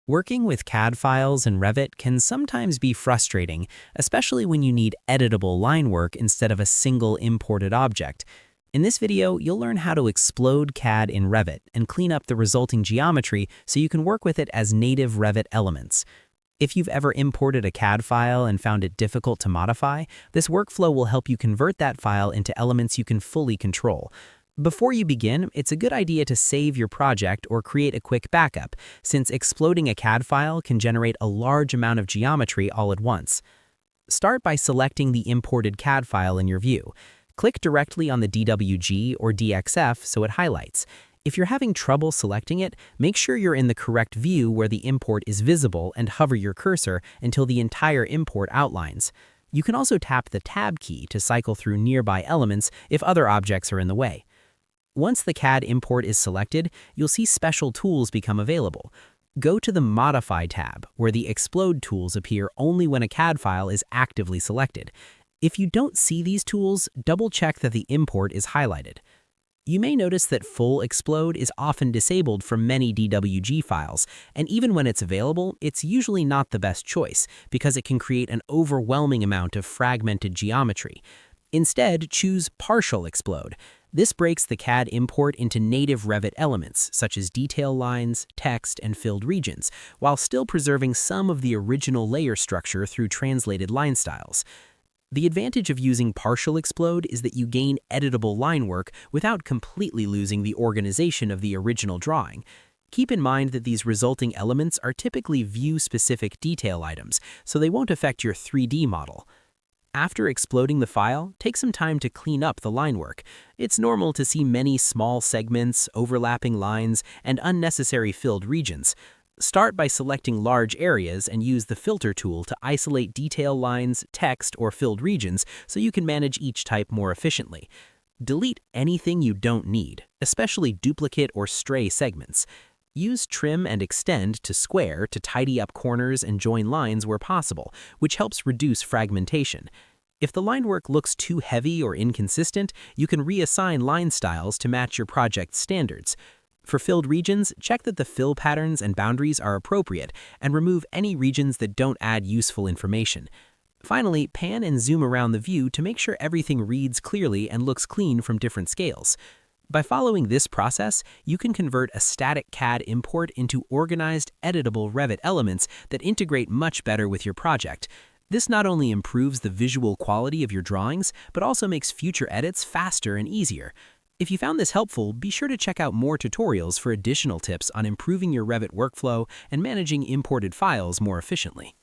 Working with CAD files in Revit can sometimes be frustrating, especially when you need editable line work instead of a single imported object. In this video, you'll learn how to explode CAD in Revit and clean up the resulting geometry so you can work with it as native Revit elements. If you've ever imported a CAD file and found it difficult to modify, this workflow will help you convert that file into elements you can fully control. Before you begin, it's a good idea to save your project or create a quick backup, since exploding a CAD file can generate a large amount of geometry all at once. Start by selecting the imported CAD file in your view. Click directly on the DWG or DXF so it highlights. If you're having trouble selecting it, make sure you're in the correct view where the import is visible and hover your cursor until the entire import outlines. You can also tap the Tab key to cycle through nearby elements if other objects are in the way. Once the CAD import is selected, you'll see special tools become available. Go to the Modify tab, where the Explode tools appear only when a CAD file is actively selected. If you don't see these tools, double-check that the import is highlighted. You may notice that Full Explode is often disabled from many DWG files, and even when it's available, it's usually not the best choice because it can create an overwhelming amount of fragmented geometry. Instead, choose Partial Explode. This breaks the CAD import into native Revit elements, such as detail lines, text, and filled regions, while still preserving some of the original layer structure through translated line styles. The advantage of using Partial Explode is that you gain editable line work without completely losing the organization of the original drawing. Keep in mind that these resulting elements are typically view-specific detail items, so they won't affect your 3D model. After exploding the file, take some time to clean up the line work. It's normal to see many small segments, overlapping lines, and unnecessary filled regions. Start by selecting large areas and use the Filter tool to isolate detail lines, text, or filled regions so you can manage each type more efficiently. Delete anything you don't need, especially duplicate or stray segments. Use Trim and Extend to square to tidy up corners and join lines where possible, which helps reduce fragmentation. If the line work looks too heavy or inconsistent, you can reassign line styles to match your project's standards. For filled regions, check that the fill patterns and boundaries are appropriate and remove any regions that don't add useful information. Finally, pan and zoom around the view to make sure everything reads clearly and looks clean from different scales. By following this process, you can convert a static CAD import into organized, editable Revit elements that integrate much better with your project. This not only improves the visual quality of your drawings, but also makes future edits faster and easier. If you found this helpful, be sure to check out more tutorials for additional tips on improving your Revit workflow and managing imported files more efficiently.